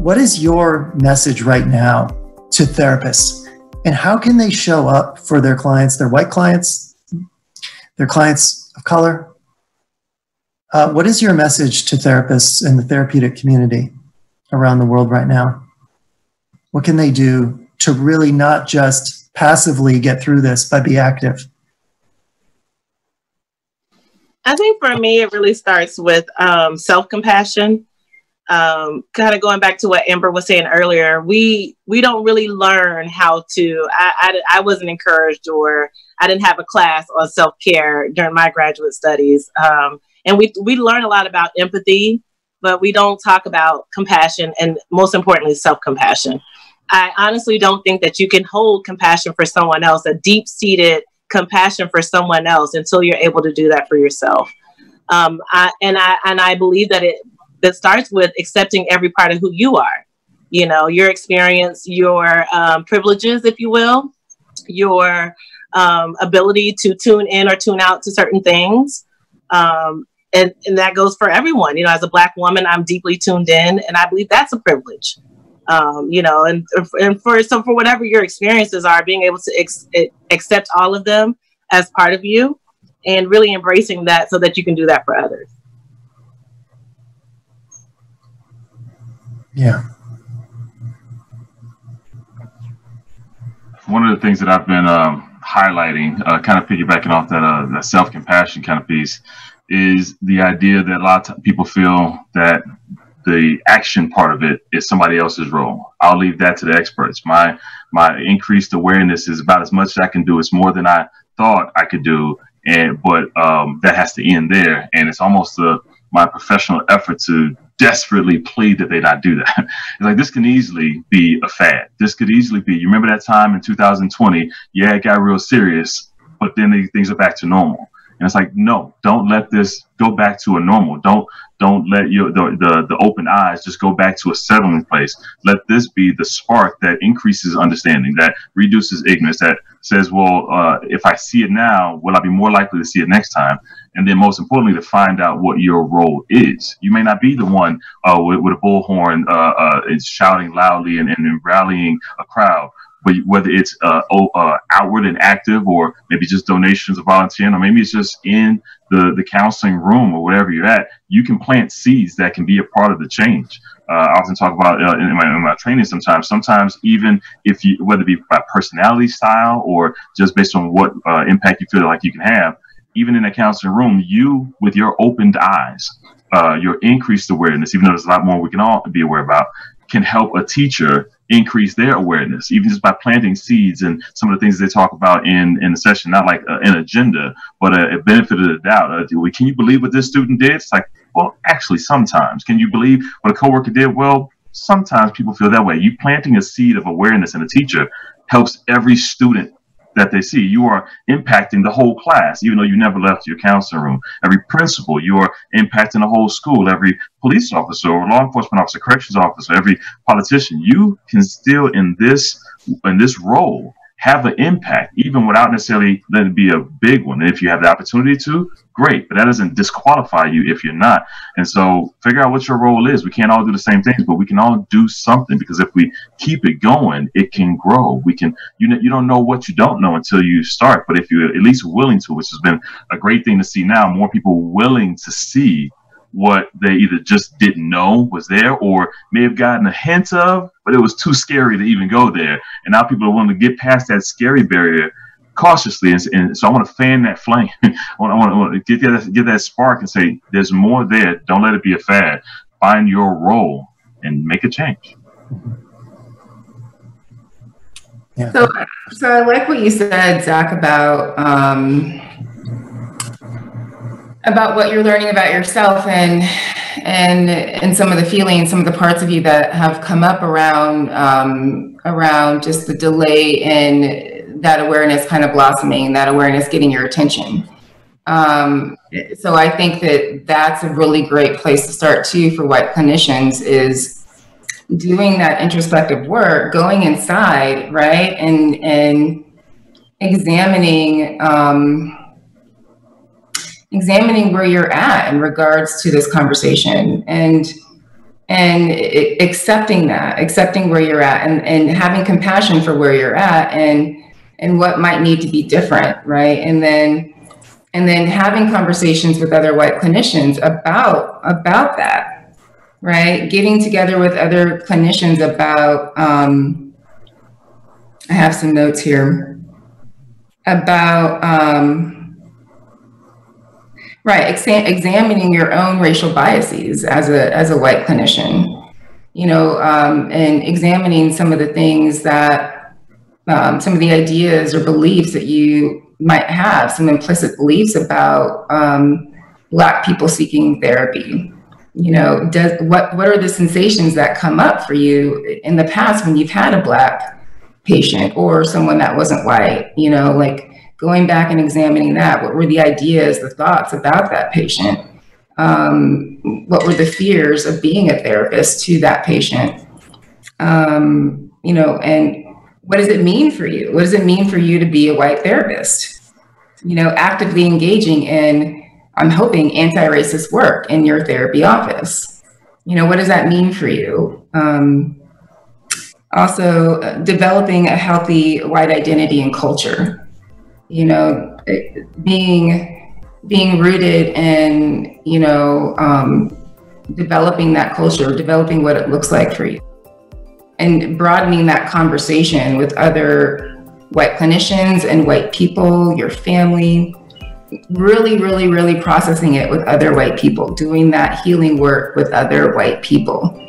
what is your message right now to therapists? And how can they show up for their clients, their white clients, their clients of color? What is your message to therapists in the therapeutic community around the world right now? What can they do to really not just passively get through this, but be active? I think for me, it really starts with self-compassion. Kind of going back to what Amber was saying earlier, we don't really learn how to, I wasn't encouraged, or I didn't have a class on self-care during my graduate studies. And we learn a lot about empathy, but we don't talk about compassion, and most importantly, self-compassion. I honestly don't think that you can hold compassion for someone else, a deep-seated compassion for someone else, until you're able to do that for yourself. I believe that it starts with accepting every part of who you are. You know, your experience, your privileges, if you will, your ability to tune in or tune out to certain things. And that goes for everyone. You know, as a Black woman, I'm deeply tuned in, and I believe that's a privilege. You know, and for whatever your experiences are, being able to accept all of them as part of you, and really embracing that so that you can do that for others. Yeah. One of the things that I've been highlighting, kind of piggybacking off that self-compassion kind of piece, is the idea that a lot of people feel that the action part of it is somebody else's role. I'll leave that to the experts. My increased awareness is about as much as I can do. It's more than I thought I could do, but that has to end there. And it's almost my professional effort to desperately plead that they not do that. It's like, this can easily be a fad. This could easily be, you remember that time in 2020? Yeah, it got real serious, but then things are back to normal. And it's like, no, don't let this go back to a normal. Don't let the open eyes just go back to a settling place. Let this be the spark that increases understanding, that reduces ignorance, that says, well, if I see it now, will I be more likely to see it next time? And then most importantly, to find out what your role is. You may not be the one with a bullhorn shouting loudly and rallying a crowd. But whether it's outward and active, or maybe just donations or volunteering, or maybe it's just in the counseling room or wherever you're at, you can plant seeds that can be a part of the change. I often talk about in my training sometimes even if you, whether it be by personality style or just based on what impact you feel like you can have, even in a counseling room, you, with your opened eyes, your increased awareness, even though there's a lot more we can all be aware about, can help a teacher increase their awareness, even just by planting seeds. And some of the things they talk about in the session, not like an agenda, but a benefit of the doubt. Can you believe what this student did? It's like, well, actually, sometimes. Can you believe what a coworker did? Well, sometimes people feel that way. You planting a seed of awareness in a teacher helps every student that they see. You are impacting the whole class, even though you never left your counseling room. Every principal, you are impacting the whole school. Every police officer or law enforcement officer, corrections officer, every politician, you can still in this role have an impact, even without necessarily letting it be a big one. And if you have the opportunity to, great, but that doesn't disqualify you if you're not. And so figure out what your role is. We can't all do the same things, but we can all do something, because if we keep it going, it can grow. We can, you don't know what you don't know until you start, but if you're at least willing to, which has been a great thing to see now, more people willing to see what they either just didn't know was there, or may have gotten a hint of, but it was too scary to even go there. And now people are willing to get past that scary barrier cautiously. And so I want to fan that flame. I want to get that spark and say, there's more there. Don't let it be a fad. Find your role and make a change. Yeah. So I like what you said, Zach, about what you're learning about yourself and some of the feelings, some of the parts of you that have come up around just the delay in that awareness kind of blossoming, that awareness getting your attention. So I think that that's a really great place to start too for white clinicians, is doing that introspective work, going inside, right, and examining where you're at in regards to this conversation. And and accepting where you're at, and having compassion for where you're at, and what might need to be different, right? And then having conversations with other white clinicians about that, right? Getting together with other clinicians about, I have some notes here about, right, examining your own racial biases as a white clinician, you know, and examining some of the things that, some of the ideas or beliefs that you might have, some implicit beliefs about Black people seeking therapy. You know, what are the sensations that come up for you in the past when you've had a Black patient or someone that wasn't white? You know, like going back and examining that. What were the ideas, the thoughts about that patient? What were the fears of being a therapist to that patient? You know, and what does it mean for you? What does it mean for you to be a white therapist? You know, actively engaging in, I'm hoping, anti-racist work in your therapy office. You know, what does that mean for you? Also, developing a healthy white identity and culture. You know, being rooted in, you know, developing that culture, developing what it looks like for you, and broadening that conversation with other white clinicians and white people, your family, really, really, really processing it with other white people, doing that healing work with other white people.